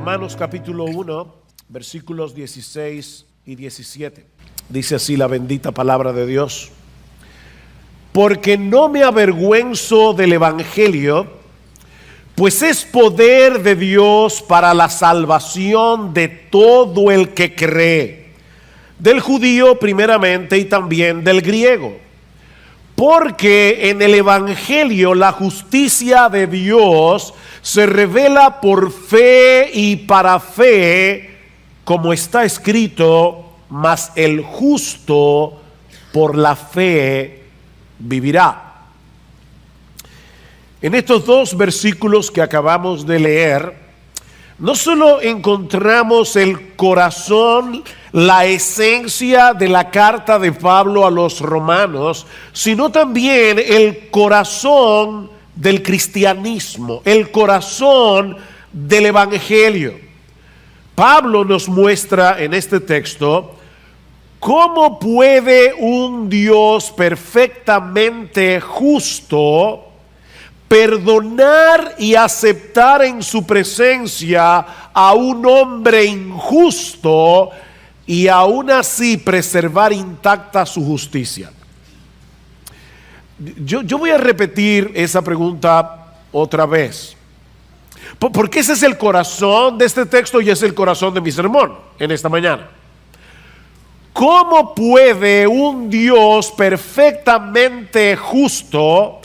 Romanos capítulo 1, versículos 16 y 17. Dice así la bendita palabra de Dios: porque no me avergüenzo del evangelio, pues es poder de Dios para la salvación de todo el que cree, del judío primeramente y también del griego. Porque en el evangelio la justicia de Dios se revela por fe y para fe, como está escrito: mas el justo por la fe vivirá. En estos dos versículos que acabamos de leer, no solo encontramos el corazón, la esencia de la carta de Pablo a los romanos, sino también el corazón del cristianismo, el corazón del evangelio. Pablo nos muestra en este texto cómo puede un Dios perfectamente justo perdonar y aceptar en su presencia a un hombre injusto y aún así preservar intacta su justicia. Yo voy a repetir esa pregunta otra vez, porque ese es el corazón de este texto y es el corazón de mi sermón en esta mañana. ¿Cómo puede un Dios perfectamente justo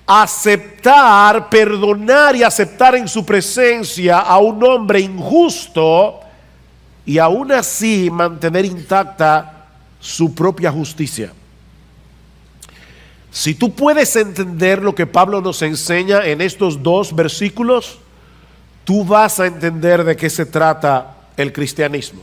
aceptar, perdonar y aceptar en su presencia a un hombre injusto y aún así mantener intacta su propia justicia? Si tú puedes entender lo que Pablo nos enseña en estos dos versículos, tú vas a entender de qué se trata el cristianismo.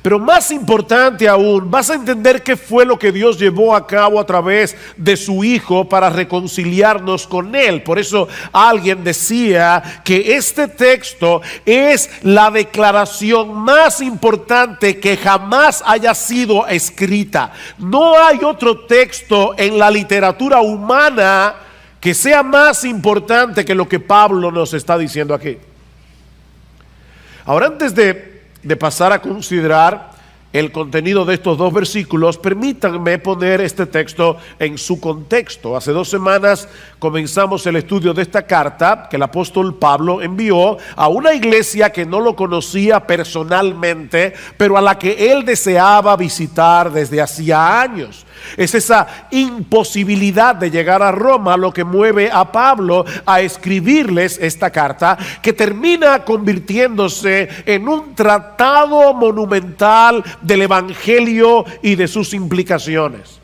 Pero más importante aún, vas a entender qué fue lo que Dios llevó a cabo a través de su Hijo para reconciliarnos con Él. Por eso alguien decía que este texto es la declaración más importante que jamás haya sido escrita. No hay otro texto en la literatura humana que sea más importante que lo que Pablo nos está diciendo aquí. Ahora, antes de pasar a considerar el contenido de estos dos versículos, permítanme poner este texto en su contexto. Hace 2 semanas comenzamos el estudio de esta carta que el apóstol Pablo envió a una iglesia que no lo conocía personalmente, pero a la que él deseaba visitar desde hacía años. Es esa imposibilidad de llegar a Roma lo que mueve a Pablo a escribirles esta carta, que termina convirtiéndose en un tratado monumental del evangelio y de sus implicaciones.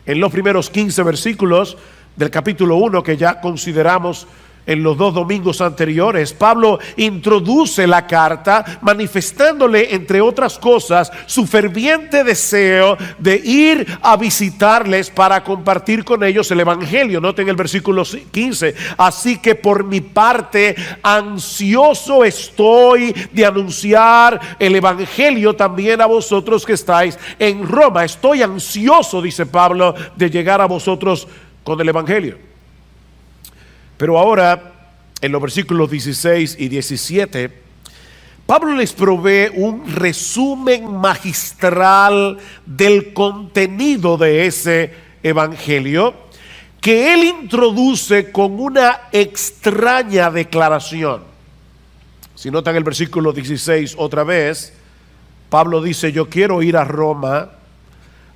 En los primeros 15 versículos del capítulo 1 que ya consideramos en los 2 domingos anteriores, Pablo introduce la carta manifestándole, entre otras cosas, su ferviente deseo de ir a visitarles para compartir con ellos el evangelio. Noten el versículo 15: así que por mi parte ansioso estoy de anunciar el evangelio también a vosotros que estáis en Roma. Estoy ansioso, dice Pablo, de llegar a vosotros con el evangelio. Pero ahora, en los versículos 16 y 17, Pablo les provee un resumen magistral del contenido de ese evangelio, que él introduce con una extraña declaración. Si notan el versículo 16 otra vez, Pablo dice: yo quiero ir a Roma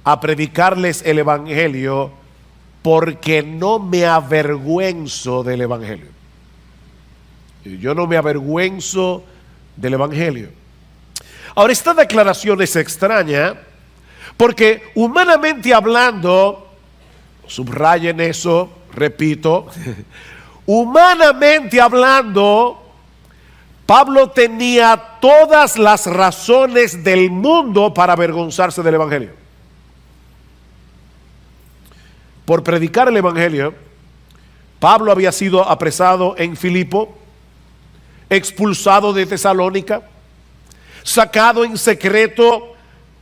a predicarles el evangelio, porque no me avergüenzo del evangelio. Yo no me avergüenzo del evangelio. Ahora, esta declaración es extraña porque, humanamente hablando, subrayen eso, repito, humanamente hablando, Pablo tenía todas las razones del mundo para avergonzarse del evangelio. Por predicar el evangelio, Pablo había sido apresado en Filipo, expulsado de Tesalónica, sacado en secreto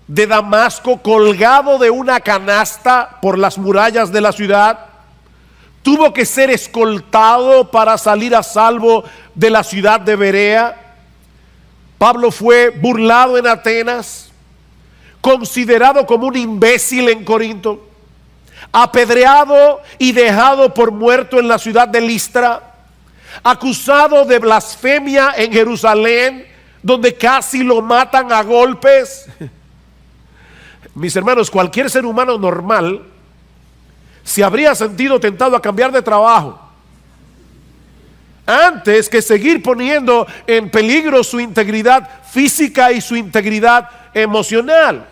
de Damasco, colgado de una canasta por las murallas de la ciudad. Tuvo que ser escoltado para salir a salvo de la ciudad de Berea. Pablo fue burlado en Atenas, considerado como un imbécil en Corinto, apedreado y dejado por muerto en la ciudad de Listra, acusado de blasfemia en Jerusalén, donde casi lo matan a golpes. Mis hermanos, cualquier ser humano normal se habría sentido tentado a cambiar de trabajo antes que seguir poniendo en peligro su integridad física y su integridad emocional.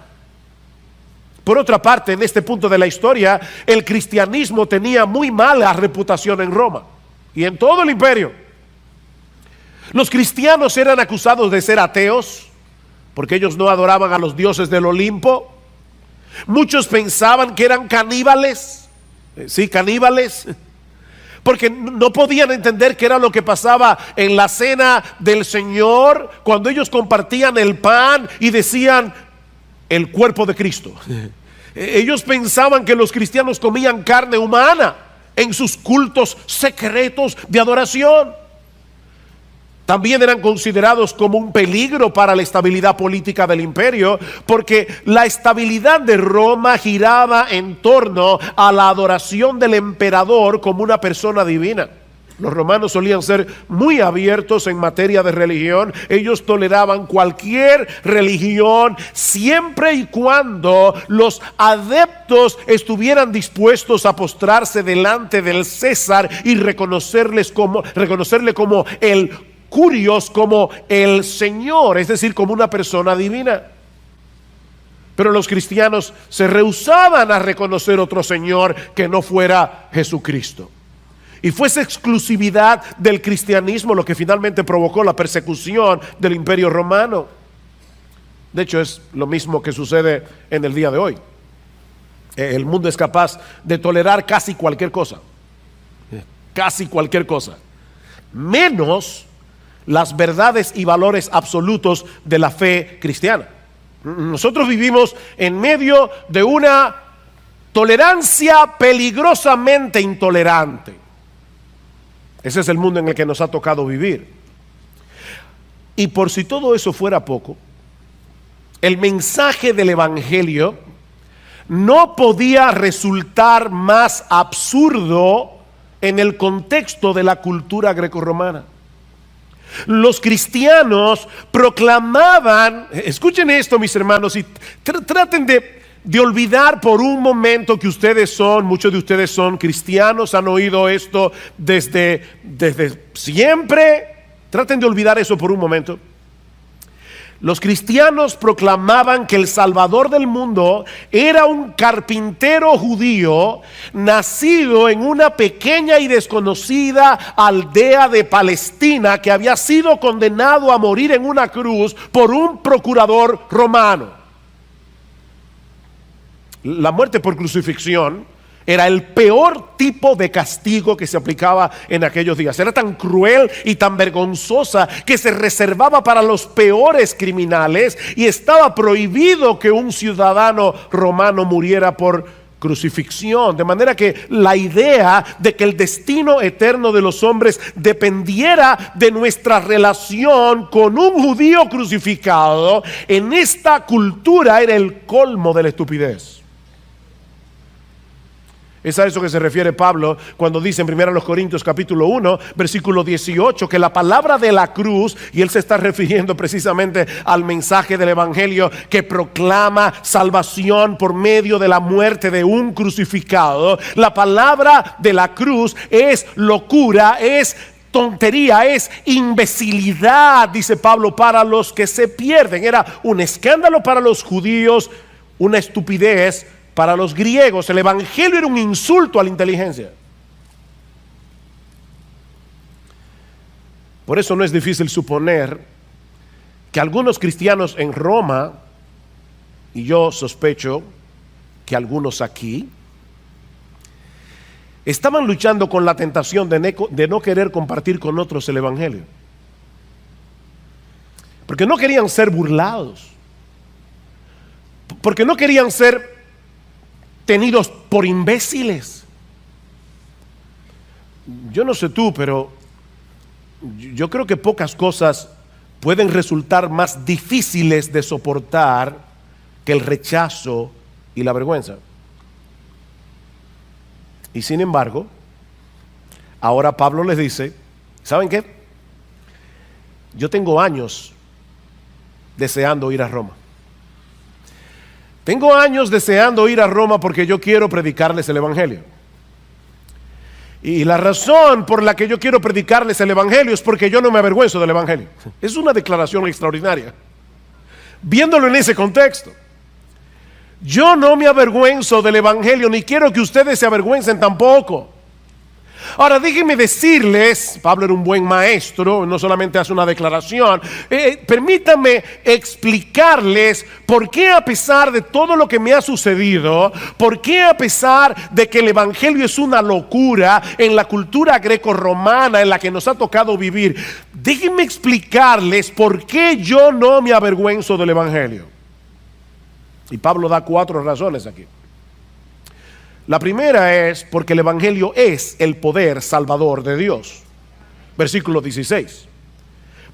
Por otra parte, en este punto de la historia, el cristianismo tenía muy mala reputación en Roma y en todo el imperio. Los cristianos eran acusados de ser ateos porque ellos no adoraban a los dioses del Olimpo. Muchos pensaban que eran caníbales, sí, caníbales, porque no podían entender qué era lo que pasaba en la cena del Señor cuando ellos compartían el pan y decían el cuerpo de Cristo. Ellos pensaban que los cristianos comían carne humana en sus cultos secretos de adoración. También eran considerados como un peligro para la estabilidad política del imperio, porque la estabilidad de Roma giraba en torno a la adoración del emperador como una persona divina. Los romanos solían ser muy abiertos en materia de religión. Ellos toleraban cualquier religión siempre y cuando los adeptos estuvieran dispuestos a postrarse delante del César y reconocerle como el Curios, como el Señor, es decir, como una persona divina. Pero los cristianos se rehusaban a reconocer otro Señor que no fuera Jesucristo. Y fue esa exclusividad del cristianismo lo que finalmente provocó la persecución del imperio romano. De hecho, es lo mismo que sucede en el día de hoy. El mundo es capaz de tolerar casi cualquier cosa, menos las verdades y valores absolutos de la fe cristiana. Nosotros vivimos en medio de una tolerancia peligrosamente intolerante. Ese es el mundo en el que nos ha tocado vivir. Y por si todo eso fuera poco, el mensaje del Evangelio no podía resultar más absurdo en el contexto de la cultura grecorromana. Los cristianos proclamaban, escuchen esto mis hermanos, y traten de olvidar por un momento que muchos de ustedes son cristianos, han oído esto desde siempre. Traten de olvidar eso por un momento. Los cristianos proclamaban que el Salvador del mundo era un carpintero judío nacido en una pequeña y desconocida aldea de Palestina que había sido condenado a morir en una cruz por un procurador romano. La muerte por crucifixión era el peor tipo de castigo que se aplicaba en aquellos días. Era tan cruel y tan vergonzosa que se reservaba para los peores criminales y estaba prohibido que un ciudadano romano muriera por crucifixión. De manera que la idea de que el destino eterno de los hombres dependiera de nuestra relación con un judío crucificado en esta cultura era el colmo de la estupidez. Es a eso que se refiere Pablo cuando dice en 1 Corintios capítulo 1, versículo 18, que la palabra de la cruz, y él se está refiriendo precisamente al mensaje del Evangelio que proclama salvación por medio de la muerte de un crucificado. La palabra de la cruz es locura, es tontería, es imbecilidad, dice Pablo, para los que se pierden. Era un escándalo para los judíos, una estupidez para los griegos. El Evangelio era un insulto a la inteligencia. Por eso no es difícil suponer que algunos cristianos en Roma, y yo sospecho que algunos aquí, estaban luchando con la tentación de no querer compartir con otros el Evangelio. Porque no querían ser burlados. Porque no querían ser tenidos por imbéciles. Yo no sé tú, pero yo creo que pocas cosas pueden resultar más difíciles de soportar que el rechazo y la vergüenza. Y sin embargo, ahora Pablo les dice, ¿saben qué? Yo tengo años deseando ir a Roma. Tengo años deseando ir a Roma porque yo quiero predicarles el Evangelio. Y la razón por la que yo quiero predicarles el Evangelio es porque yo no me avergüenzo del Evangelio. Es una declaración extraordinaria. Viéndolo en ese contexto. Yo no me avergüenzo del Evangelio, ni quiero que ustedes se avergüencen tampoco. Ahora déjenme decirles, Pablo era un buen maestro, no solamente hace una declaración, permítanme explicarles por qué a pesar de todo lo que me ha sucedido, por qué a pesar de que el Evangelio es una locura en la cultura greco-romana en la que nos ha tocado vivir, déjenme explicarles por qué yo no me avergüenzo del Evangelio. Y Pablo da 4 razones aquí. La primera es porque el Evangelio es el poder salvador de Dios. Versículo 16.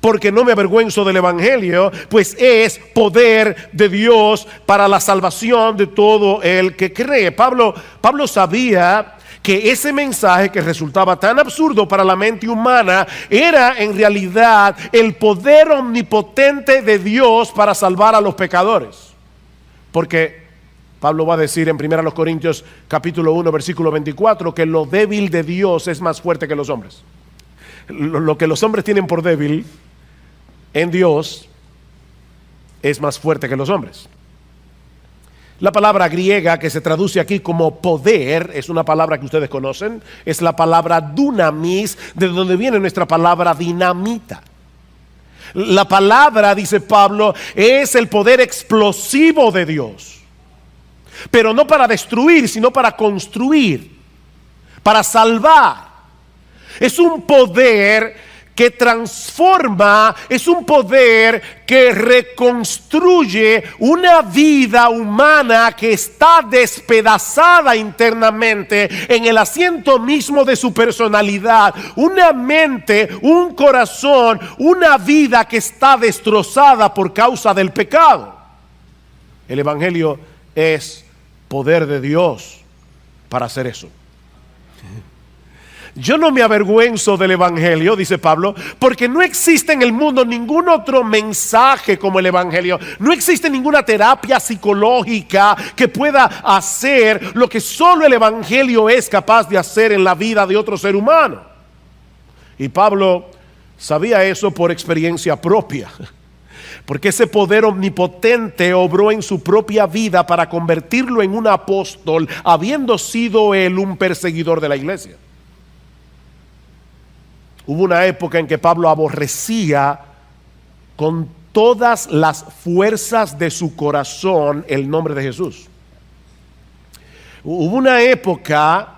Porque no me avergüenzo del Evangelio, pues es poder de Dios para la salvación de todo el que cree. Pablo sabía que ese mensaje que resultaba tan absurdo para la mente humana era en realidad el poder omnipotente de Dios para salvar a los pecadores. Porque Pablo va a decir en 1 Corintios capítulo 1 versículo 24 que lo débil de Dios es más fuerte que los hombres. Lo que los hombres tienen por débil en Dios es más fuerte que los hombres. La palabra griega que se traduce aquí como poder es una palabra que ustedes conocen, es la palabra dunamis, de donde viene nuestra palabra dinamita. La palabra, dice Pablo, es el poder explosivo de Dios. Pero no para destruir, sino para construir, para salvar. Es un poder que transforma, es un poder que reconstruye una vida humana que está despedazada internamente en el asiento mismo de su personalidad. Una mente, un corazón, una vida que está destrozada por causa del pecado. El Evangelio es poder de Dios para hacer eso. Yo no me avergüenzo del Evangelio, dice Pablo, porque no existe en el mundo ningún otro mensaje como el Evangelio. No existe ninguna terapia psicológica que pueda hacer lo que solo el Evangelio es capaz de hacer en la vida de otro ser humano. Y Pablo sabía eso por experiencia propia. Porque ese poder omnipotente obró en su propia vida para convertirlo en un apóstol, habiendo sido él un perseguidor de la iglesia. Hubo una época en que Pablo aborrecía con todas las fuerzas de su corazón el nombre de Jesús. Hubo una época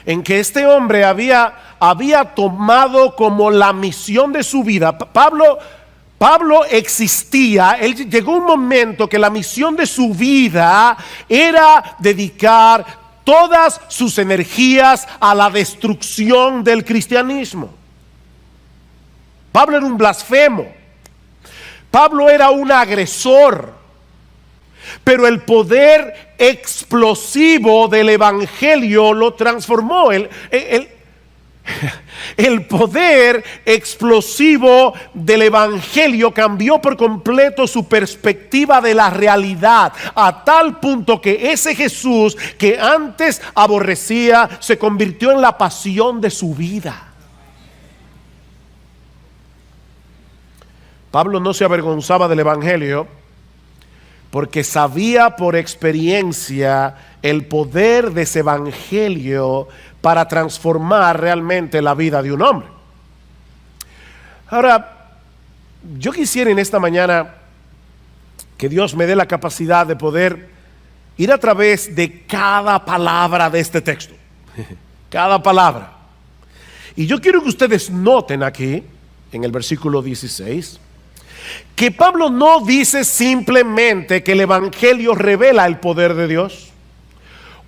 en que este hombre había tomado como la misión de su vida. Pablo existía, llegó un momento que la misión de su vida era dedicar todas sus energías a la destrucción del cristianismo. Pablo era un blasfemo. Pablo era un agresor. Pero el poder explosivo del Evangelio lo transformó. El poder explosivo del Evangelio cambió por completo su perspectiva de la realidad, a tal punto que ese Jesús que antes aborrecía se convirtió en la pasión de su vida. Pablo no se avergonzaba del Evangelio porque sabía por experiencia el poder de ese Evangelio para transformar realmente la vida de un hombre. Ahora, yo quisiera en esta mañana que Dios me dé la capacidad de poder ir a través de cada palabra de este texto. Cada palabra. Y yo quiero que ustedes noten aquí, en el versículo 16, que Pablo no dice simplemente que el Evangelio revela el poder de Dios,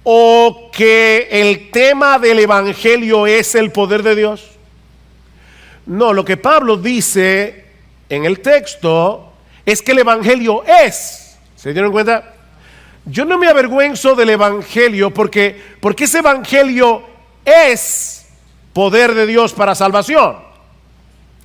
o que el tema del Evangelio es el poder de Dios. No, lo que Pablo dice en el texto es que el Evangelio es. ¿Se dieron cuenta? Yo no me avergüenzo del Evangelio porque ese Evangelio es poder de Dios para salvación.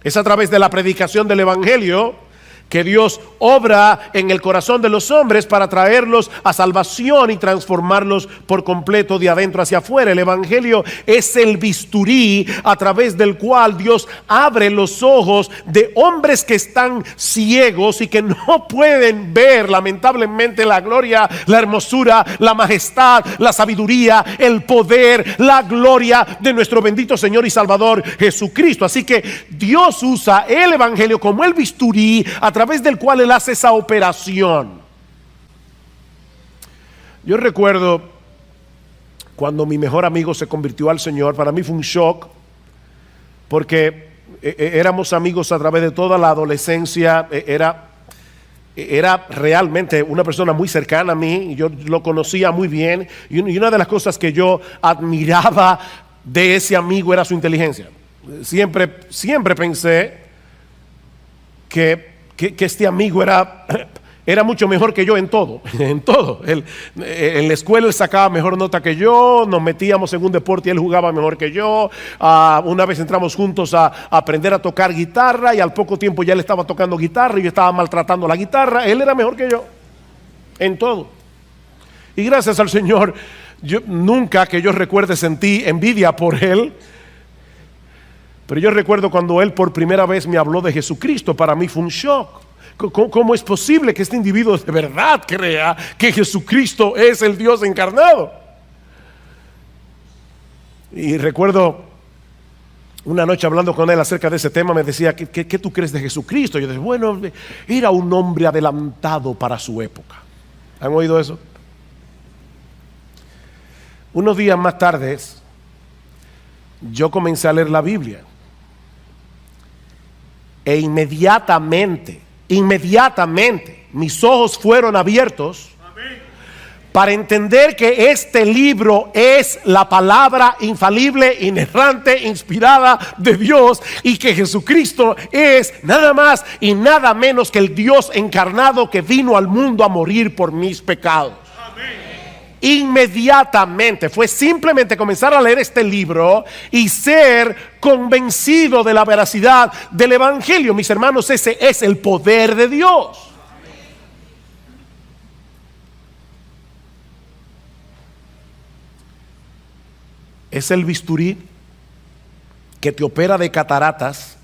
Es a través de la predicación del Evangelio que Dios obra en el corazón de los hombres para traerlos a salvación y transformarlos por completo de adentro hacia afuera. El Evangelio es el bisturí a través del cual Dios abre los ojos de hombres que están ciegos y que no pueden ver lamentablemente la gloria, la hermosura, la majestad, la sabiduría, el poder, la gloria de nuestro bendito Señor y Salvador Jesucristo. Así que Dios usa el Evangelio como el bisturí a través del cual Él hace esa operación. Yo recuerdo cuando mi mejor amigo se convirtió al Señor. Para mí fue un shock porque éramos amigos a través de toda la adolescencia. Era realmente una persona muy cercana a mí y yo lo conocía muy bien, y una de las cosas que yo admiraba de ese amigo era su inteligencia. Siempre pensé que este amigo era mucho mejor que yo en todo, en todo. En la escuela él sacaba mejor nota que yo, nos metíamos en un deporte y él jugaba mejor que yo. Una vez entramos juntos a aprender a tocar guitarra y al poco tiempo ya él estaba tocando guitarra y yo estaba maltratando la guitarra. Él era mejor que yo en todo. Y gracias al Señor, yo nunca que yo recuerde sentí envidia por él. Pero yo recuerdo cuando él por primera vez me habló de Jesucristo. Para mí fue un shock. ¿Cómo es posible que este individuo de verdad crea que Jesucristo es el Dios encarnado? Y recuerdo una noche hablando con él acerca de ese tema, me decía, ¿qué tú crees de Jesucristo? Y yo decía, bueno, era un hombre adelantado para su época. ¿Han oído eso? Unos días más tarde, yo comencé a leer la Biblia. E inmediatamente, mis ojos fueron abiertos para entender que este libro es la palabra infalible, inerrante, inspirada de Dios, y que Jesucristo es nada más y nada menos que el Dios encarnado que vino al mundo a morir por mis pecados. Inmediatamente fue simplemente comenzar a leer este libro y ser convencido de la veracidad del Evangelio. Mis hermanos, ese es el poder de Dios. Es el bisturí que te opera de cataratas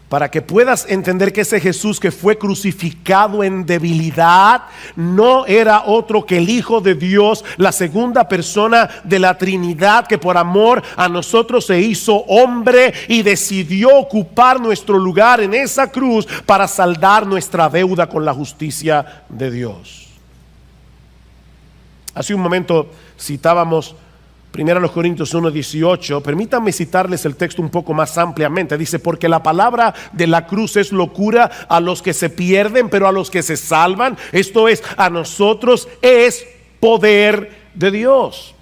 para que puedas entender que ese Jesús que fue crucificado en debilidad no era otro que el Hijo de Dios, la segunda persona de la Trinidad, que por amor a nosotros se hizo hombre y decidió ocupar nuestro lugar en esa cruz para saldar nuestra deuda con la justicia de Dios. Hace un momento citábamos 1 Corintios 1:18. Permítanme citarles el texto un poco más ampliamente. Dice, porque la palabra de la cruz es locura a los que se pierden, pero a los que se salvan, esto es, a nosotros, es poder de Dios.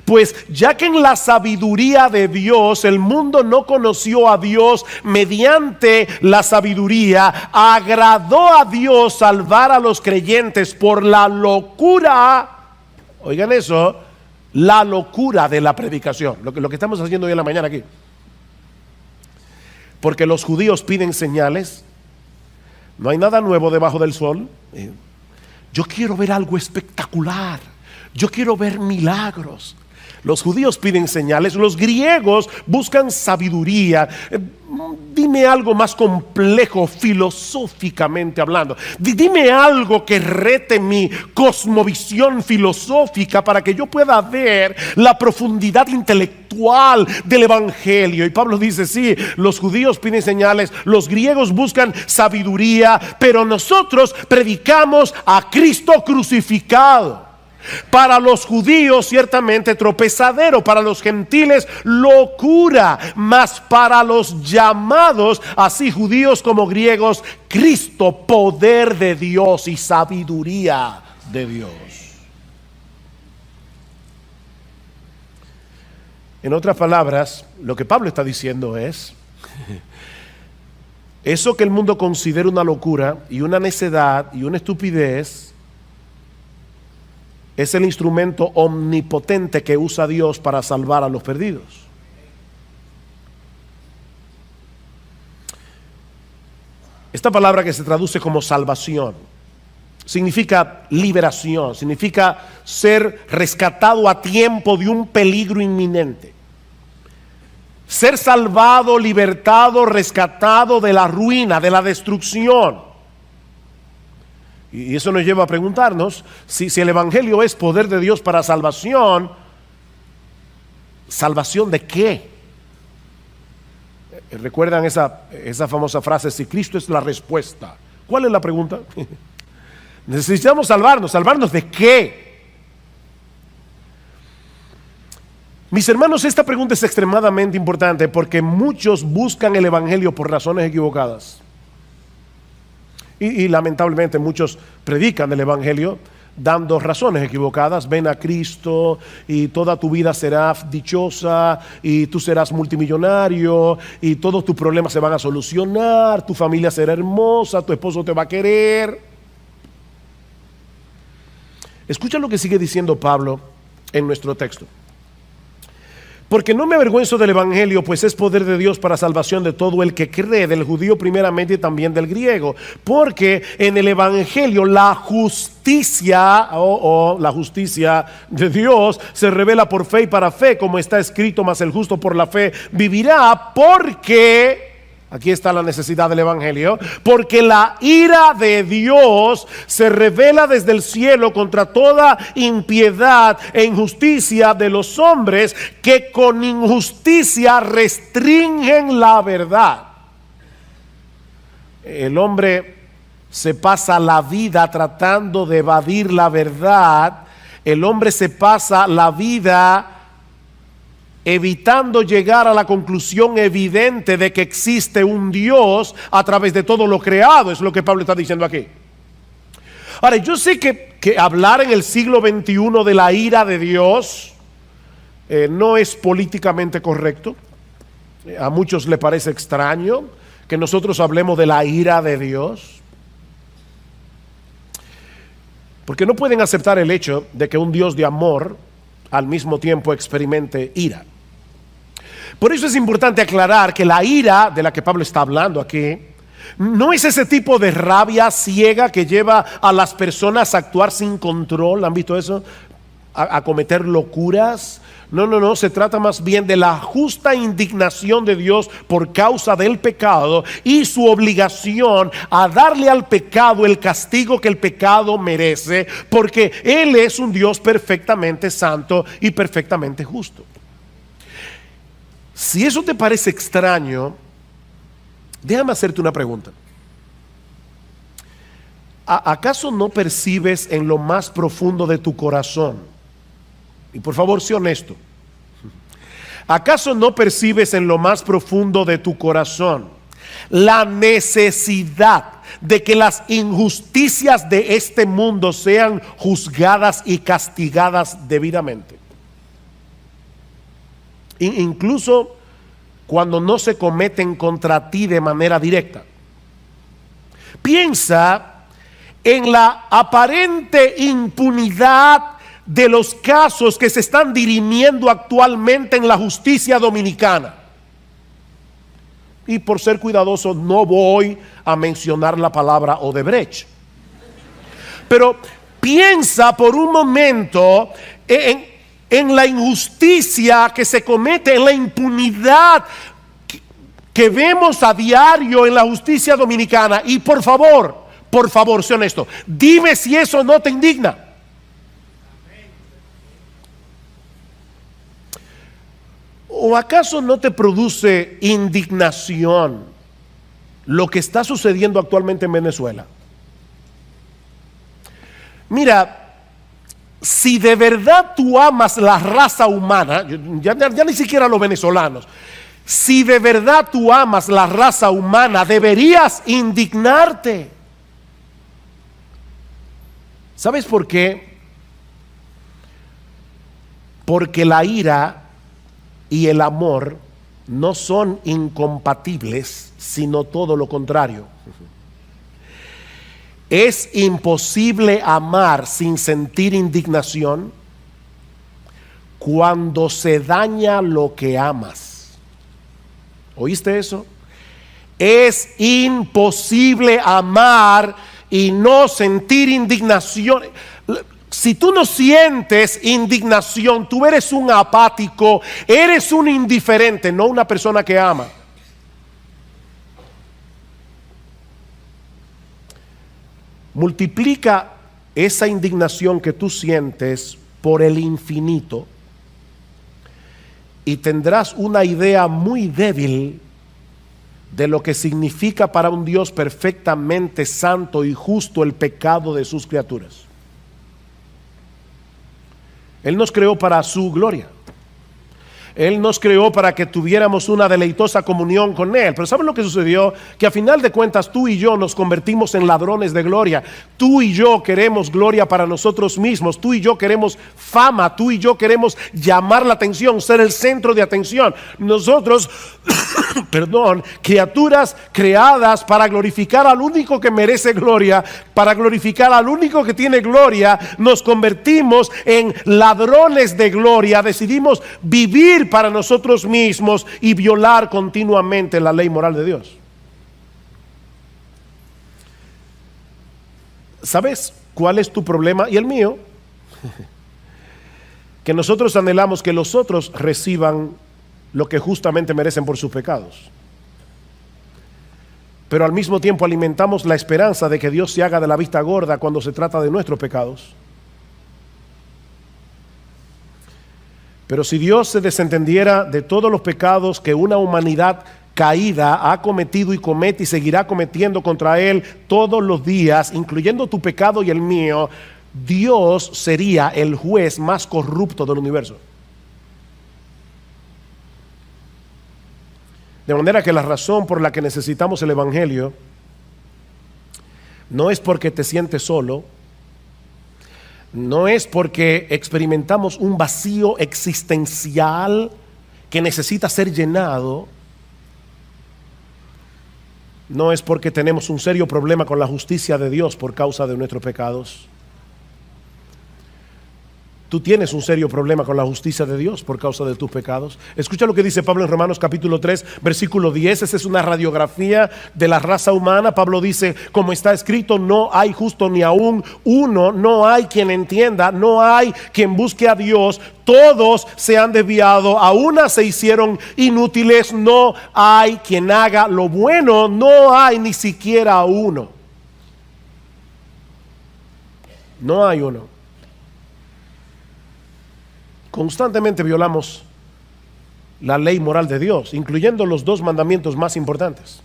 Pues ya que en la sabiduría de Dios el mundo no conoció a Dios mediante la sabiduría, agradó a Dios salvar a los creyentes por la locura, oigan eso, la locura de la predicación, lo que estamos haciendo hoy en la mañana aquí. Porque los judíos piden señales, no hay nada nuevo debajo del sol. Yo quiero ver algo espectacular, yo quiero ver milagros. Los judíos piden señales, los griegos buscan sabiduría. Dime algo más complejo filosóficamente hablando. Dime algo que rete mi cosmovisión filosófica para que yo pueda ver la profundidad intelectual del Evangelio. Y Pablo dice, sí, los judíos piden señales, los griegos buscan sabiduría, pero nosotros predicamos a Cristo crucificado. Para los judíos ciertamente tropezadero, para los gentiles locura, mas para los llamados, así judíos como griegos, Cristo, poder de Dios y sabiduría de Dios. En otras palabras, lo que Pablo está diciendo es Eso que el mundo considera una locura y una necedad y una estupidez, es el instrumento omnipotente que usa Dios para salvar a los perdidos. Esta palabra que se traduce como salvación significa liberación, significa ser rescatado a tiempo de un peligro inminente. Ser salvado, libertado, rescatado de la ruina, de la destrucción. Y eso nos lleva a preguntarnos si el Evangelio es poder de Dios para salvación, ¿salvación de qué? ¿Recuerdan esa famosa frase? Si Cristo es la respuesta, ¿cuál es la pregunta? Necesitamos salvarnos. ¿Salvarnos de qué? Mis hermanos, esta pregunta es extremadamente importante porque muchos buscan el Evangelio por razones equivocadas. Y lamentablemente muchos predican el Evangelio dando razones equivocadas. Ven a Cristo y toda tu vida será dichosa y tú serás multimillonario y todos tus problemas se van a solucionar, tu familia será hermosa, tu esposo te va a querer. Escucha lo que sigue diciendo Pablo en nuestro texto. Porque no me avergüenzo del Evangelio, pues es poder de Dios para salvación de todo el que cree, del judío primeramente y también del griego. Porque en el Evangelio la justicia, la justicia de Dios se revela por fe y para fe, como está escrito, mas el justo por la fe vivirá, porque... Aquí está la necesidad del Evangelio. Porque la ira de Dios se revela desde el cielo contra toda impiedad e injusticia de los hombres que con injusticia restringen la verdad. El hombre se pasa la vida tratando de evadir la verdad. El hombre se pasa la vida evitando llegar a la conclusión evidente de que existe un Dios a través de todo lo creado. Es lo que Pablo está diciendo aquí. Ahora, yo sé que hablar en el siglo XXI de la ira de Dios no es políticamente correcto. A muchos le parece extraño que nosotros hablemos de la ira de Dios, porque no pueden aceptar el hecho de que un Dios de amor al mismo tiempo experimente ira. Por eso es importante aclarar que la ira de la que Pablo está hablando aquí no es ese tipo de rabia ciega que lleva a las personas a actuar sin control. ¿Han visto eso? A cometer locuras. No, se trata más bien de la justa indignación de Dios por causa del pecado y su obligación a darle al pecado el castigo que el pecado merece, porque Él es un Dios perfectamente santo y perfectamente justo. Si eso te parece extraño, déjame hacerte una pregunta. ¿Acaso no percibes en lo más profundo de tu corazón? Y por favor, sé honesto. ¿Acaso no percibes en lo más profundo de tu corazón la necesidad de que las injusticias de este mundo sean juzgadas y castigadas debidamente? Incluso cuando no se cometen contra ti de manera directa. Piensa en la aparente impunidad de los casos que se están dirimiendo actualmente en la justicia dominicana. Y por ser cuidadoso no voy a mencionar la palabra Odebrecht. Pero piensa por un momento en la injusticia que se comete, en la impunidad que vemos a diario en la justicia dominicana. Y por favor, sé honesto, dime si eso no te indigna. ¿O acaso no te produce indignación lo que está sucediendo actualmente en Venezuela? Mira, si de verdad tú amas la raza humana, ya ni siquiera los venezolanos, si de verdad tú amas la raza humana, deberías indignarte. ¿Sabes por qué? Porque la ira y el amor no son incompatibles, sino todo lo contrario. Es imposible amar sin sentir indignación cuando se daña lo que amas. ¿Oíste eso? Es imposible amar y no sentir indignación. Si tú no sientes indignación, tú eres un apático, eres un indiferente, no una persona que ama. Multiplica esa indignación que tú sientes por el infinito y tendrás una idea muy débil de lo que significa para un Dios perfectamente santo y justo el pecado de sus criaturas. Él nos creó para su gloria. Él nos creó para que tuviéramos una deleitosa comunión con Él. Pero ¿saben lo que sucedió? Que a final de cuentas tú y yo nos convertimos en ladrones de gloria. Tú y yo queremos gloria para nosotros mismos. Tú y yo queremos fama. Tú y yo queremos llamar la atención, ser el centro de atención. Nosotros, criaturas creadas para glorificar al único que merece gloria, para glorificar al único que tiene gloria, nos convertimos en ladrones de gloria. Decidimos vivir para nosotros mismos y violar continuamente la ley moral de Dios. ¿Sabes cuál es tu problema y el mío? Que nosotros anhelamos que los otros reciban lo que justamente merecen por sus pecados, pero al mismo tiempo alimentamos la esperanza de que Dios se haga de la vista gorda cuando se trata de nuestros pecados. Pero si Dios se desentendiera de todos los pecados que una humanidad caída ha cometido y comete y seguirá cometiendo contra Él todos los días, incluyendo tu pecado y el mío, Dios sería el juez más corrupto del universo. De manera que la razón por la que necesitamos el Evangelio no es porque te sientes solo, no es porque experimentamos un vacío existencial que necesita ser llenado, no es porque tenemos un serio problema con la justicia de Dios por causa de nuestros pecados. Tú tienes un serio problema con la justicia de Dios por causa de tus pecados. Escucha lo que dice Pablo en Romanos capítulo 3, versículo 10. Esa es una radiografía de la raza humana. Pablo dice, como está escrito, no hay justo ni aún uno, no hay quien entienda, no hay quien busque a Dios. Todos se han desviado, a una se hicieron inútiles, no hay quien haga lo bueno, no hay ni siquiera uno. No hay uno. Constantemente violamos la ley moral de Dios, incluyendo los dos mandamientos más importantes.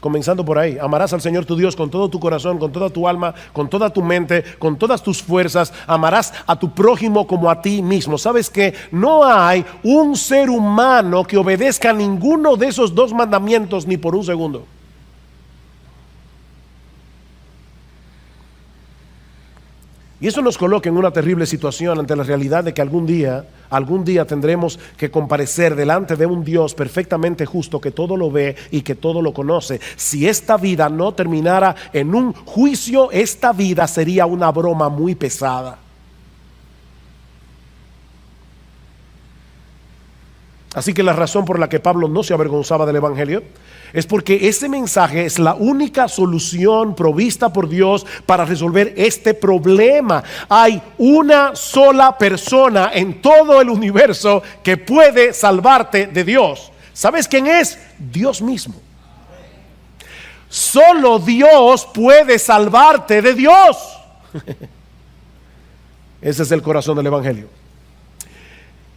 Comenzando por ahí: amarás al Señor tu Dios con todo tu corazón, con toda tu alma, con toda tu mente, con todas tus fuerzas. Amarás a tu prójimo como a ti mismo. ¿Sabes que no hay un ser humano que obedezca a ninguno de esos dos mandamientos ni por un segundo? Y eso nos coloca en una terrible situación ante la realidad de que algún día tendremos que comparecer delante de un Dios perfectamente justo, que todo lo ve y que todo lo conoce. Si esta vida no terminara en un juicio, esta vida sería una broma muy pesada. Así que la razón por la que Pablo no se avergonzaba del Evangelio es porque ese mensaje es la única solución provista por Dios para resolver este problema. Hay una sola persona en todo el universo que puede salvarte de Dios. ¿Sabes quién es? Dios mismo. Solo Dios puede salvarte de Dios. Ese es el corazón del Evangelio.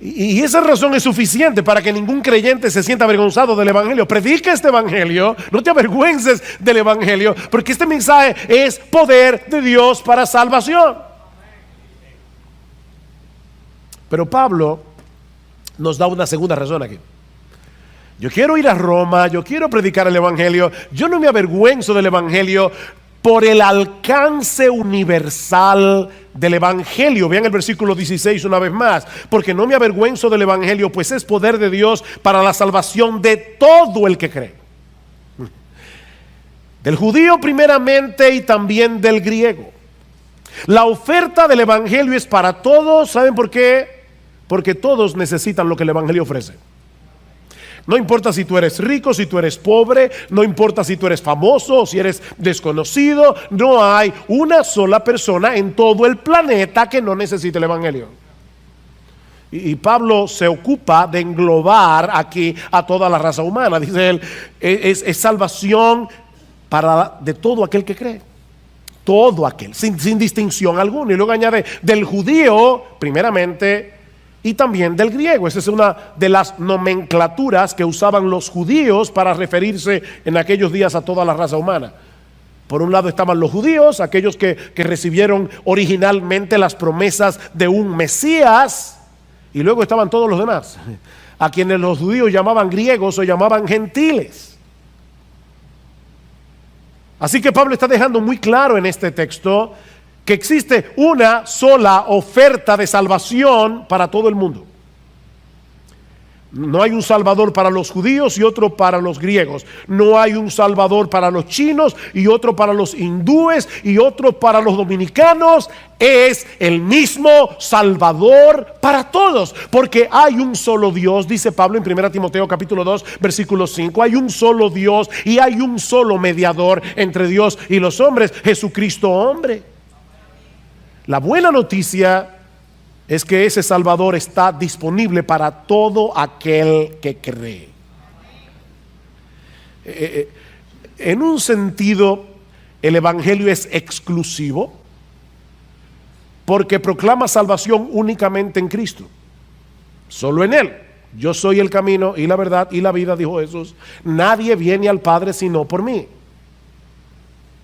Y esa razón es suficiente para que ningún creyente se sienta avergonzado del Evangelio. Predica este Evangelio, no te avergüences del Evangelio, porque este mensaje es poder de Dios para salvación. Pero Pablo nos da una segunda razón aquí. Yo quiero ir a Roma, yo quiero predicar el Evangelio, yo no me avergüenzo del Evangelio, por el alcance universal del Evangelio. Vean el versículo 16 una vez más. Porque no me avergüenzo del Evangelio, pues es poder de Dios para la salvación de todo el que cree. Del judío primeramente y también del griego. La oferta del Evangelio es para todos. ¿Saben por qué? Porque todos necesitan lo que el Evangelio ofrece. No importa si tú eres rico, si tú eres pobre, no importa si tú eres famoso o si eres desconocido, no hay una sola persona en todo el planeta que no necesite el Evangelio. Y Pablo se ocupa de englobar aquí a toda la raza humana. Dice él, es salvación de todo aquel que cree. Todo aquel, sin distinción alguna. Y luego añade, del judío primeramente y también del griego. Esa es una de las nomenclaturas que usaban los judíos para referirse en aquellos días a toda la raza humana. Por un lado estaban los judíos, aquellos que recibieron originalmente las promesas de un Mesías, y luego estaban todos los demás, a quienes los judíos llamaban griegos o llamaban gentiles. Así que Pablo está dejando muy claro en este texto que existe una sola oferta de salvación para todo el mundo. No hay un salvador para los judíos y otro para los griegos. No hay un salvador para los chinos y otro para los hindúes y otro para los dominicanos. Es el mismo salvador para todos, porque hay un solo Dios, dice Pablo en 1 Timoteo capítulo 2 versículo 5. Hay un solo Dios y hay un solo mediador entre Dios y los hombres, Jesucristo hombre. La buena noticia es que ese Salvador está disponible para todo aquel que cree. En un sentido, el Evangelio es exclusivo porque proclama salvación únicamente en Cristo, solo en Él. Yo soy el camino y la verdad y la vida, dijo Jesús. Nadie viene al Padre sino por mí.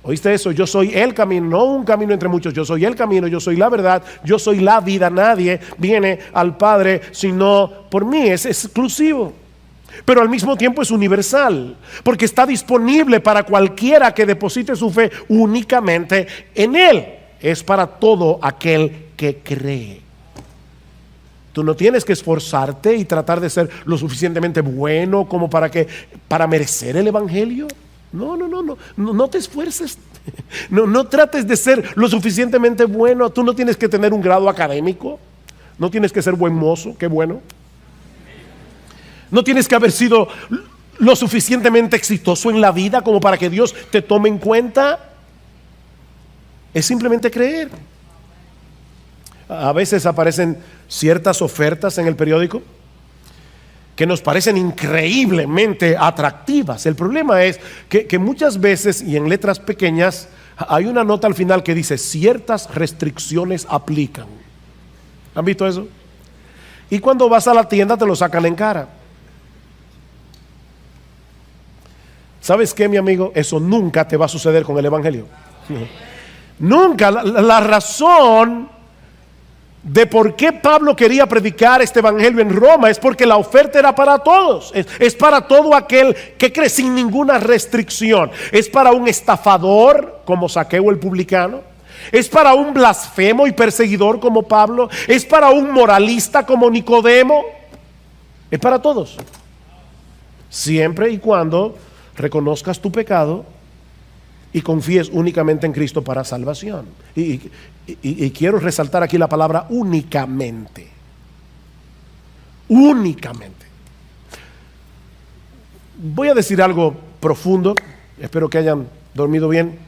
¿Oíste eso? Yo soy el camino, no un camino entre muchos. Yo soy el camino, yo soy la verdad, yo soy la vida. Nadie viene al Padre sino por mí. Es exclusivo, pero al mismo tiempo es universal, porque está disponible para cualquiera que deposite su fe únicamente en Él. Es para todo aquel que cree. Tú no tienes que esforzarte y tratar de ser lo suficientemente bueno como para merecer el Evangelio. No te esfuerces. No trates de ser lo suficientemente bueno. Tú no tienes que tener un grado académico. No tienes que ser buen mozo, qué bueno. No tienes que haber sido lo suficientemente exitoso en la vida como para que Dios te tome en cuenta. Es simplemente creer. A veces aparecen ciertas ofertas en el periódico que nos parecen increíblemente atractivas. El problema es que muchas veces, y en letras pequeñas, hay una nota al final que dice: ciertas restricciones aplican. ¿Han visto eso? Y cuando vas a la tienda te lo sacan en cara. ¿Sabes qué, mi amigo? Eso nunca te va a suceder con el Evangelio. Nunca. La razón de por qué Pablo quería predicar este evangelio en Roma es porque la oferta era para todos. Es para todo aquel que cree, sin ninguna restricción. Es para un estafador como Zaqueo el publicano. Es para un blasfemo y perseguidor como Pablo. Es para un moralista como Nicodemo. Es para todos, siempre y cuando reconozcas tu pecado y confíes únicamente en Cristo para salvación. Y quiero resaltar aquí la palabra únicamente. Únicamente. Voy a decir algo profundo. Espero que hayan dormido bien.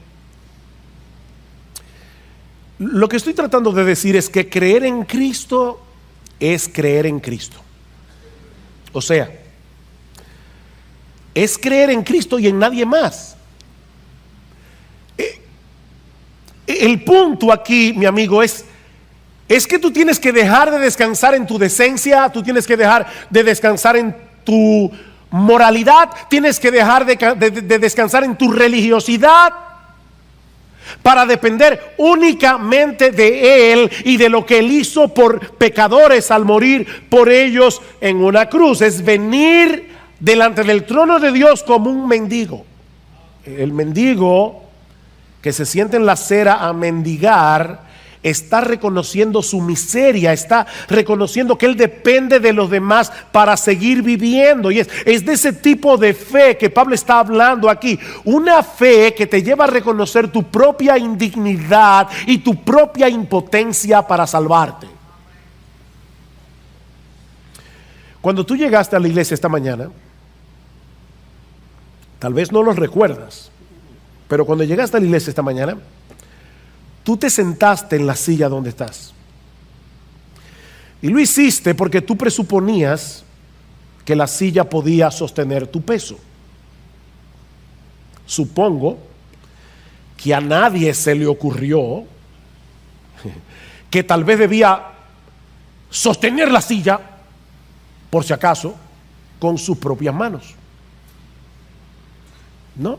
Lo que estoy tratando de decir es que creer en Cristo es creer en Cristo. O sea, es creer en Cristo y en nadie más. El punto aquí, mi amigo, es que tú tienes que dejar de descansar en tu decencia, tú tienes que dejar de descansar en tu moralidad, tienes que dejar de descansar en tu religiosidad para depender únicamente de Él y de lo que Él hizo por pecadores al morir por ellos en una cruz. Es venir delante del trono de Dios como un mendigo. El mendigo que se siente en la acera a mendigar, está reconociendo su miseria, está reconociendo que él depende de los demás para seguir viviendo. Y es de ese tipo de fe que Pablo está hablando aquí. Una fe que te lleva a reconocer tu propia indignidad y tu propia impotencia para salvarte. Cuando tú llegaste a la iglesia esta mañana, tal vez no lo recuerdas, pero cuando llegaste a la iglesia esta mañana, tú te sentaste en la silla donde estás. Y lo hiciste porque tú presuponías que la silla podía sostener tu peso. Supongo que a nadie se le ocurrió que tal vez debía sostener la silla, por si acaso, con sus propias manos. ¿No?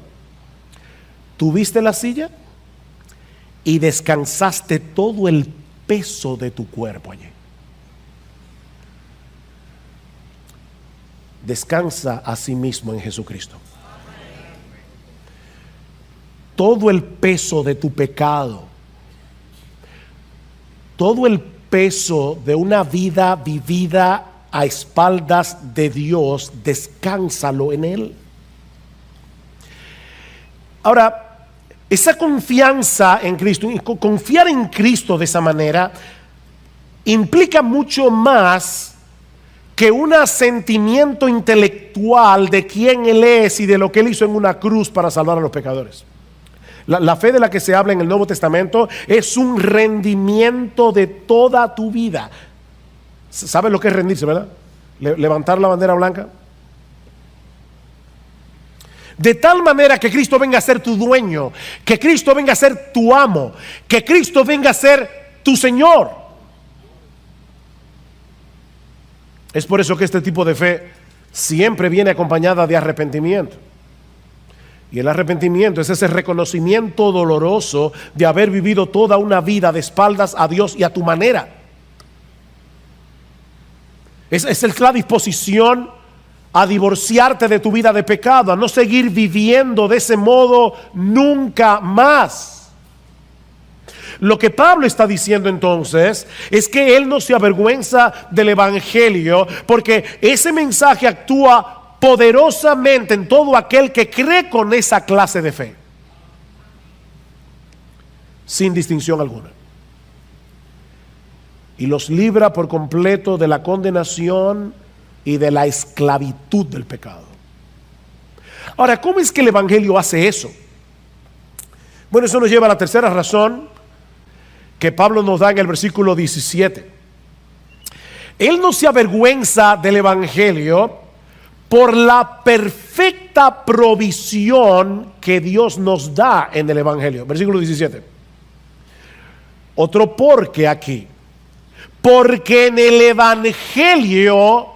¿Tuviste la silla? Y descansaste todo el peso de tu cuerpo allí. Descansa a sí mismo en Jesucristo. Todo el peso de tu pecado, todo el peso de una vida vivida a espaldas de Dios, descánsalo en Él. Ahora, esa confianza en Cristo, confiar en Cristo de esa manera, implica mucho más que un asentimiento intelectual de quién Él es y de lo que Él hizo en una cruz para salvar a los pecadores. La fe de la que se habla en el Nuevo Testamento es un rendimiento de toda tu vida. ¿Sabes lo que es rendirse, verdad? Levantar la bandera blanca. De tal manera que Cristo venga a ser tu dueño, que Cristo venga a ser tu amo, que Cristo venga a ser tu Señor. Es por eso que este tipo de fe siempre viene acompañada de arrepentimiento. Y el arrepentimiento es ese reconocimiento doloroso de haber vivido toda una vida de espaldas a Dios y a tu manera. Es la disposición a divorciarte de tu vida de pecado, a no seguir viviendo de ese modo nunca más. Lo que Pablo está diciendo entonces es que él no se avergüenza del evangelio, porque ese mensaje actúa poderosamente en todo aquel que cree con esa clase de fe, sin distinción alguna, y los libra por completo de la condenación y de la esclavitud del pecado. Ahora, ¿cómo es que el evangelio hace eso? Bueno, eso nos lleva a la tercera razón que Pablo nos da en el versículo 17. Él no se avergüenza del evangelio por la perfecta provisión que Dios nos da en el evangelio. Versículo 17. Otro porque aquí. Porque en el evangelio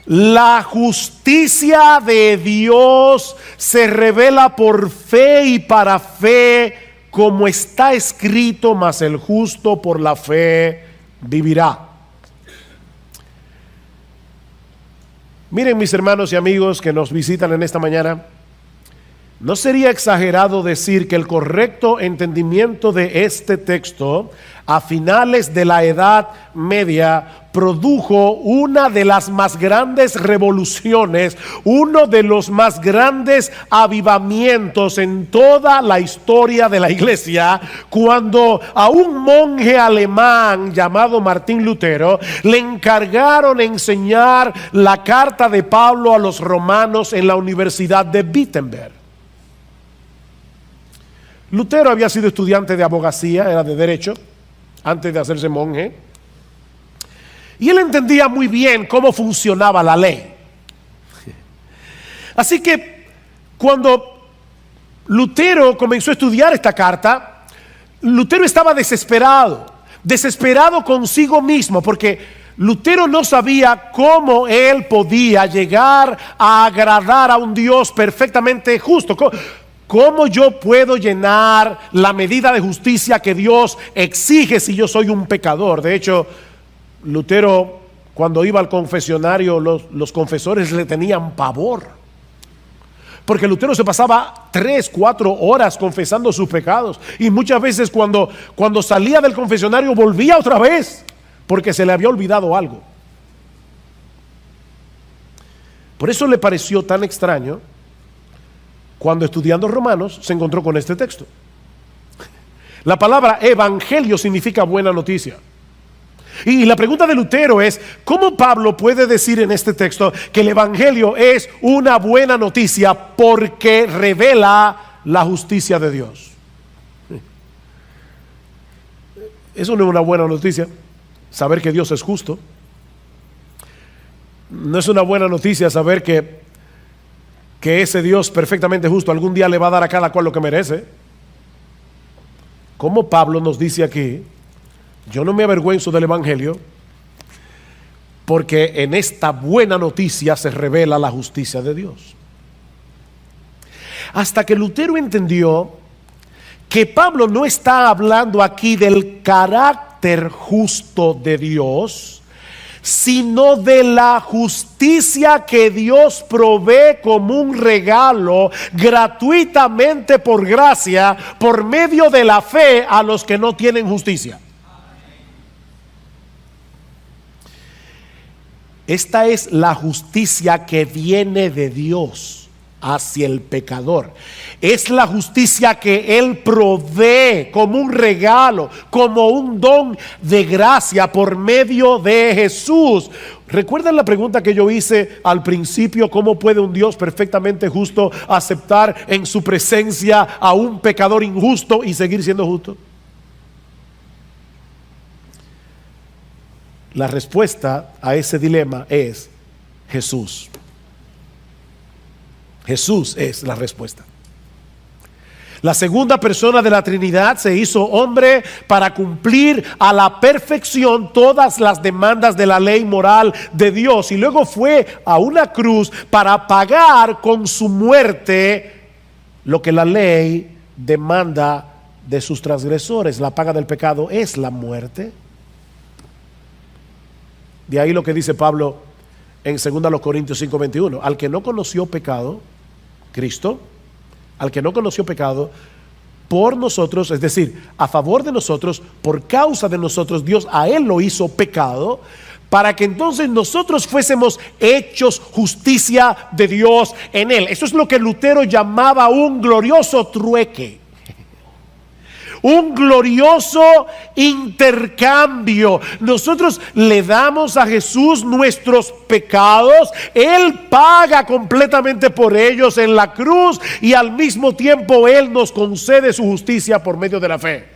la justicia de Dios se revela por fe y para fe, como está escrito, mas el justo por la fe vivirá. Miren, mis hermanos y amigos que nos visitan en esta mañana, no sería exagerado decir que el correcto entendimiento de este texto a finales de la Edad Media produjo una de las más grandes revoluciones, uno de los más grandes avivamientos en toda la historia de la iglesia, cuando a un monje alemán llamado Martín Lutero le encargaron enseñar la carta de Pablo a los romanos en la Universidad de Wittenberg. Lutero había sido estudiante de abogacía, era de derecho, antes de hacerse monje, y él entendía muy bien cómo funcionaba la ley. Así que cuando Lutero comenzó a estudiar esta carta, Lutero estaba desesperado consigo mismo, porque Lutero no sabía cómo él podía llegar a agradar a un Dios perfectamente justo. ¿Cómo yo puedo llenar la medida de justicia que Dios exige si yo soy un pecador? De hecho, Lutero, cuando iba al confesionario, los confesores le tenían pavor, porque Lutero se pasaba 3, 4 horas confesando sus pecados, y muchas veces cuando salía del confesionario volvía otra vez, porque se le había olvidado algo. Por eso le pareció tan extraño cuando, estudiando Romanos, se encontró con este texto. La palabra evangelio significa buena noticia. Y la pregunta de Lutero es: ¿cómo Pablo puede decir en este texto que el evangelio es una buena noticia porque revela la justicia de Dios? Eso no es una buena noticia, saber que Dios es justo. No es una buena noticia saber que ese Dios perfectamente justo algún día le va a dar a cada cual lo que merece. Como Pablo nos dice aquí: yo no me avergüenzo del evangelio, porque en esta buena noticia se revela la justicia de Dios. Hasta que Lutero entendió que Pablo no está hablando aquí del carácter justo de Dios, sino de la justicia que Dios provee como un regalo gratuitamente por gracia, por medio de la fe a los que no tienen justicia. Esta es la justicia que viene de Dios hacia el pecador. Es la justicia que Él provee como un regalo, como un don de gracia por medio de Jesús. ¿Recuerdan la pregunta que yo hice al principio? ¿Cómo puede un Dios perfectamente justo aceptar en su presencia a un pecador injusto y seguir siendo justo? La respuesta a ese dilema es Jesús. Jesús es la respuesta. La segunda persona de la Trinidad se hizo hombre para cumplir a la perfección todas las demandas de la ley moral de Dios, y luego fue a una cruz para pagar con su muerte lo que la ley demanda de sus transgresores. La paga del pecado es la muerte. De ahí lo que dice Pablo en 2 Corintios 5:21. Al que no conoció pecado, Cristo, al que no conoció pecado, por nosotros, es decir, a favor de nosotros, por causa de nosotros, Dios a Él lo hizo pecado, para que entonces nosotros fuésemos hechos justicia de Dios en Él. Eso es lo que Lutero llamaba un glorioso trueque. Un glorioso intercambio. Nosotros le damos a Jesús nuestros pecados, Él paga completamente por ellos en la cruz, y al mismo tiempo Él nos concede su justicia por medio de la fe.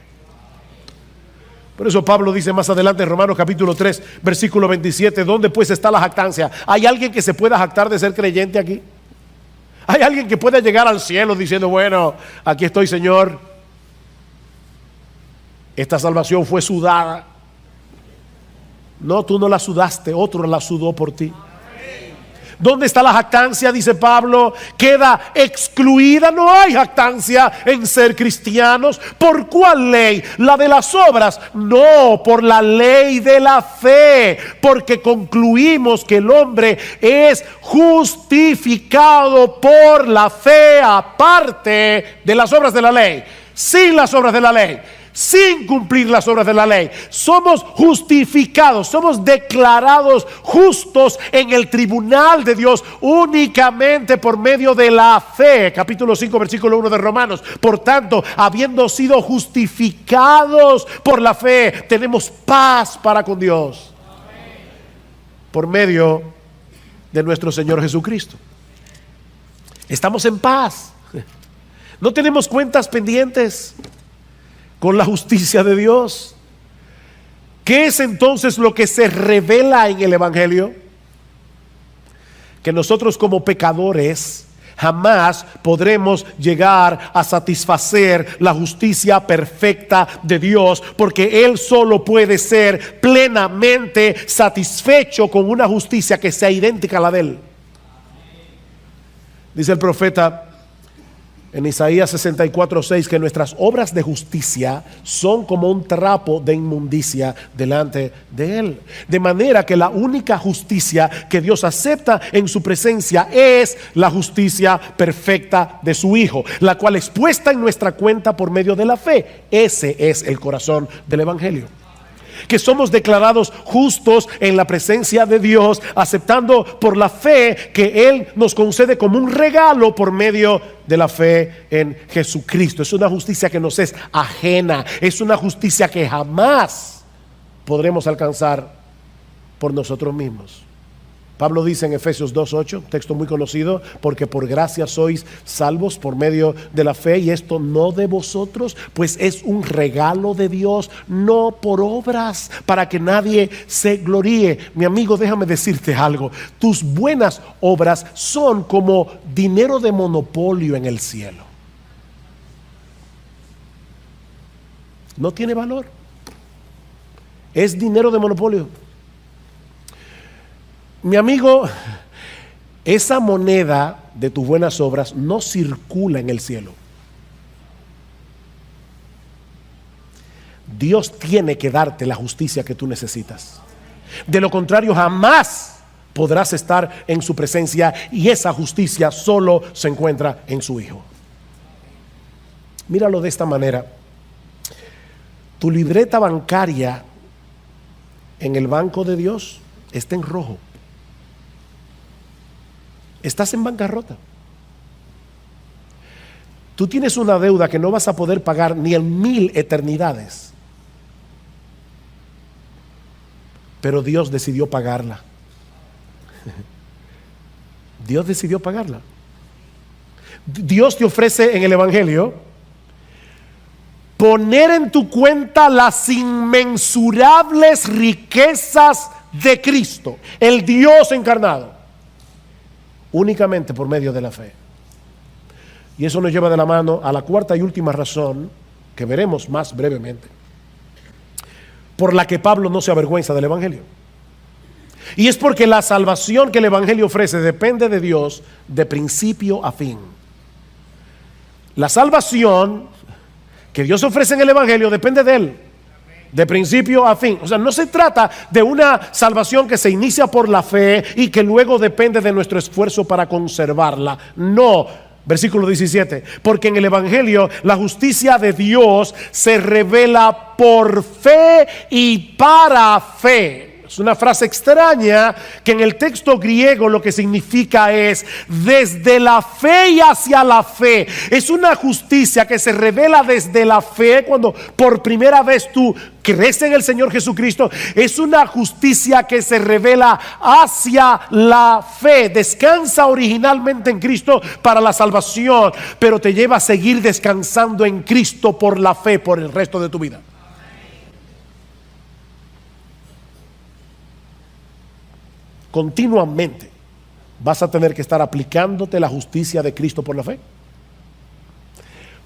Por eso Pablo dice más adelante en Romanos capítulo 3 versículo 27: ¿dónde pues está la jactancia? ¿Hay alguien que se pueda jactar de ser creyente aquí? ¿Hay alguien que pueda llegar al cielo diciendo: bueno, aquí estoy, Señor, esta salvación fue sudada? No, tú no la sudaste, otro la sudó por ti. ¿Dónde está la jactancia? Dice Pablo, queda excluida. No hay jactancia en ser cristianos. ¿Por cuál ley? ¿La de las obras? No, por la ley de la fe, porque concluimos que el hombre es justificado por la fe aparte de las obras de la ley, sin las obras de la ley, sin cumplir las obras de la ley. Somos justificados, somos declarados justos en el tribunal de Dios únicamente por medio de la fe. Capítulo 5 versículo 1 de Romanos. Por tanto, habiendo sido justificados por la fe, tenemos paz para con Dios por medio de nuestro Señor Jesucristo. Estamos en paz. No tenemos cuentas pendientes con la justicia de Dios. ¿Qué es entonces lo que se revela en el evangelio? Que nosotros como pecadores jamás podremos llegar a satisfacer la justicia perfecta de Dios, porque Él solo puede ser plenamente satisfecho con una justicia que sea idéntica a la de Él. Dice el profeta en Isaías 64:6 que nuestras obras de justicia son como un trapo de inmundicia delante de Él. De manera que la única justicia que Dios acepta en su presencia es la justicia perfecta de su Hijo, la cual es puesta en nuestra cuenta por medio de la fe. Ese es el corazón del Evangelio. Que somos declarados justos en la presencia de Dios, aceptando por la fe que Él nos concede como un regalo por medio de la fe en Jesucristo. Es una justicia que nos es ajena, es una justicia que jamás podremos alcanzar por nosotros mismos. Pablo dice en Efesios 2:8, texto muy conocido: porque por gracia sois salvos por medio de la fe, y esto no de vosotros, pues es un regalo de Dios, no por obras, para que nadie se gloríe. Mi amigo, déjame decirte algo: tus buenas obras son como dinero de monopolio en el cielo. No tiene valor, es dinero de monopolio. Mi amigo, esa moneda de tus buenas obras no circula en el cielo. Dios tiene que darte la justicia que tú necesitas. De lo contrario, jamás podrás estar en su presencia, y esa justicia solo se encuentra en su Hijo. Míralo de esta manera: tu libreta bancaria en el banco de Dios está en rojo. Estás en bancarrota. Tú tienes una deuda que no vas a poder pagar ni en 1000 eternidades. Pero Dios decidió pagarla. Dios decidió pagarla. Dios te ofrece en el Evangelio poner en tu cuenta las inmensurables riquezas de Cristo, el Dios encarnado, únicamente por medio de la fe. Y eso nos lleva de la mano a la cuarta y última razón, que veremos más brevemente, por la que Pablo no se avergüenza del Evangelio. Y es porque la salvación que el Evangelio ofrece depende de Dios de principio a fin. La salvación que Dios ofrece en el Evangelio depende de Él, de principio a fin. O sea, no se trata de una salvación que se inicia por la fe y que luego depende de nuestro esfuerzo para conservarla. No. Versículo 17: porque en el Evangelio la justicia de Dios se revela por fe y para fe. Es una frase extraña que en el texto griego lo que significa es desde la fe y hacia la fe. Es una justicia que se revela desde la fe cuando por primera vez tú crees en el Señor Jesucristo. Es una justicia que se revela hacia la fe. Descansa originalmente en Cristo para la salvación, pero te lleva a seguir descansando en Cristo por la fe por el resto de tu vida. Continuamente vas a tener que estar aplicándote la justicia de Cristo por la fe.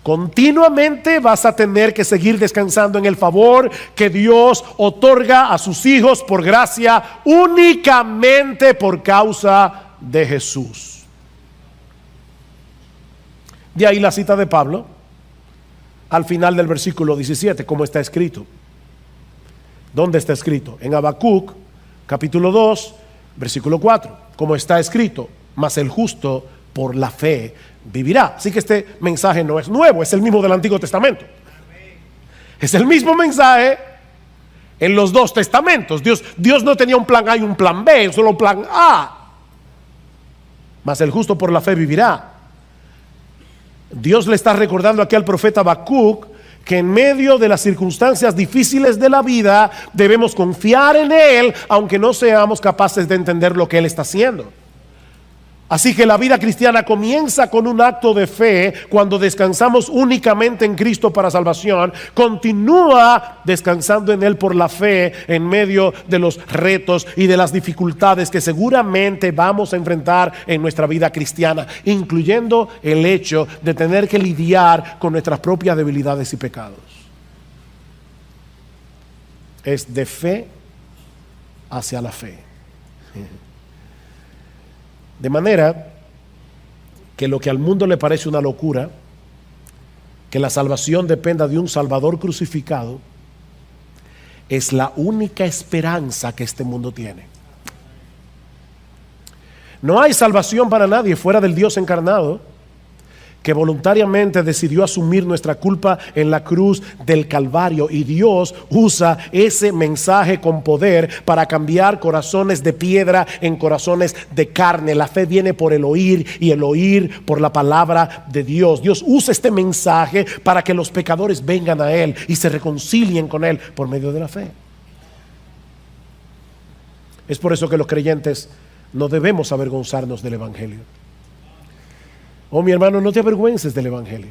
Continuamente vas a tener que seguir descansando en el favor que Dios otorga a sus hijos por gracia, únicamente por causa de Jesús. De ahí la cita de Pablo al final del versículo 17, como está escrito. ¿Dónde está escrito? En Habacuc, capítulo 2, versículo 4, como está escrito: mas el justo por la fe vivirá. Así que este mensaje no es nuevo, es el mismo del Antiguo Testamento. Es el mismo mensaje en los dos testamentos. Dios no tenía un plan A y un plan B, solo un plan A. Mas el justo por la fe vivirá. Dios le está recordando aquí al profeta Habacuc que en medio de las circunstancias difíciles de la vida debemos confiar en Él, aunque no seamos capaces de entender lo que Él está haciendo. Así que la vida cristiana comienza con un acto de fe cuando descansamos únicamente en Cristo para salvación. Continúa descansando en Él por la fe en medio de los retos y de las dificultades que seguramente vamos a enfrentar en nuestra vida cristiana, incluyendo el hecho de tener que lidiar con nuestras propias debilidades y pecados. Es de fe hacia la fe. De manera que lo que al mundo le parece una locura, que la salvación dependa de un Salvador crucificado, es la única esperanza que este mundo tiene. No hay salvación para nadie fuera del Dios encarnado, que voluntariamente decidió asumir nuestra culpa en la cruz del Calvario, y Dios usa ese mensaje con poder para cambiar corazones de piedra en corazones de carne. La fe viene por el oír, y el oír por la palabra de Dios. Dios usa este mensaje para que los pecadores vengan a Él y se reconcilien con Él por medio de la fe. Es por eso que los creyentes no debemos avergonzarnos del Evangelio. Oh, mi hermano, no te avergüences del Evangelio.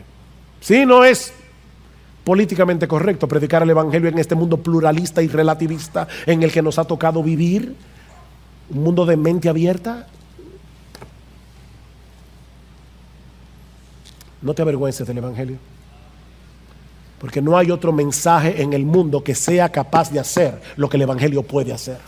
Sí, no es políticamente correcto predicar el Evangelio en este mundo pluralista y relativista en el que nos ha tocado vivir, un mundo de mente abierta. No te avergüences del Evangelio, porque no hay otro mensaje en el mundo que sea capaz de hacer lo que el Evangelio puede hacer.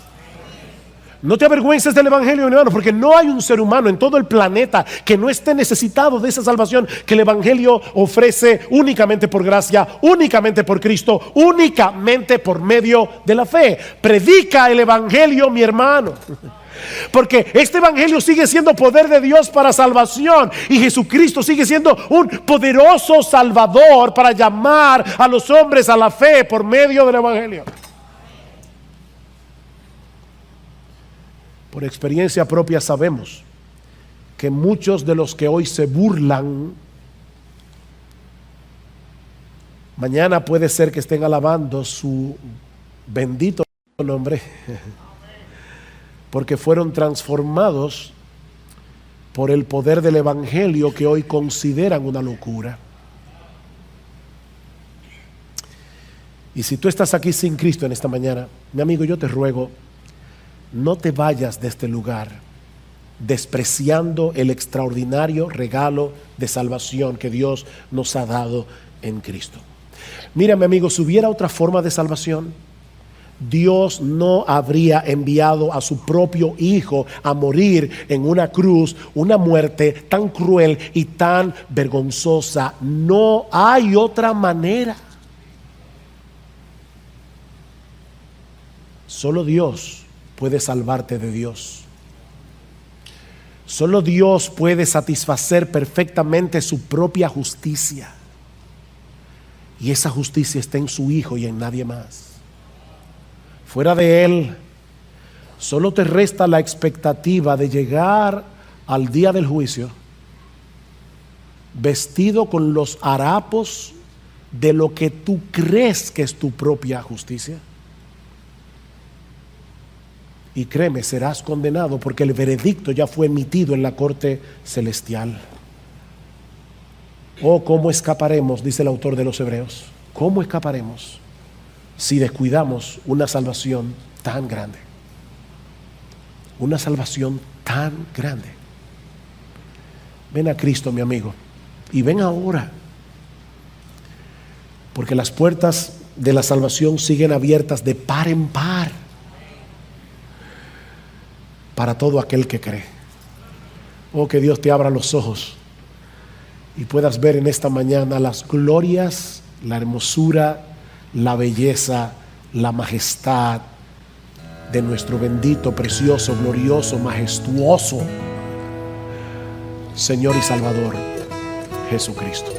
No te avergüences del Evangelio, hermano, porque no hay un ser humano en todo el planeta que no esté necesitado de esa salvación que el Evangelio ofrece únicamente por gracia, únicamente por Cristo, únicamente por medio de la fe. Predica el Evangelio, mi hermano, porque este Evangelio sigue siendo poder de Dios para salvación, y Jesucristo sigue siendo un poderoso Salvador para llamar a los hombres a la fe por medio del Evangelio. Por experiencia propia sabemos que muchos de los que hoy se burlan, mañana puede ser que estén alabando su bendito nombre, porque fueron transformados por el poder del Evangelio que hoy consideran una locura. Y si tú estás aquí sin Cristo en esta mañana, mi amigo, yo te ruego, no te vayas de este lugar despreciando el extraordinario regalo de salvación que Dios nos ha dado en Cristo. Mira, mi amigo, si hubiera otra forma de salvación, Dios no habría enviado a su propio Hijo a morir en una cruz, una muerte tan cruel y tan vergonzosa. No hay otra manera. Solo Dios puede salvarte de Dios. Solo Dios puede satisfacer perfectamente su propia justicia, y esa justicia está en su Hijo y en nadie más. Fuera de Él, solo te resta la expectativa de llegar al día del juicio vestido con los harapos de lo que tú crees que es tu propia justicia. Y créeme, serás condenado, porque el veredicto ya fue emitido en la corte celestial. Oh, ¿cómo escaparemos? Dice el autor de los Hebreos. ¿Cómo escaparemos si descuidamos una salvación tan grande? Una salvación tan grande. Ven a Cristo, mi amigo, y ven ahora, porque las puertas de la salvación siguen abiertas de par en par para todo aquel que cree. Oh, que Dios te abra los ojos y puedas ver en esta mañana las glorias, la hermosura, la belleza, la majestad de nuestro bendito, precioso, glorioso, majestuoso Señor y Salvador Jesucristo.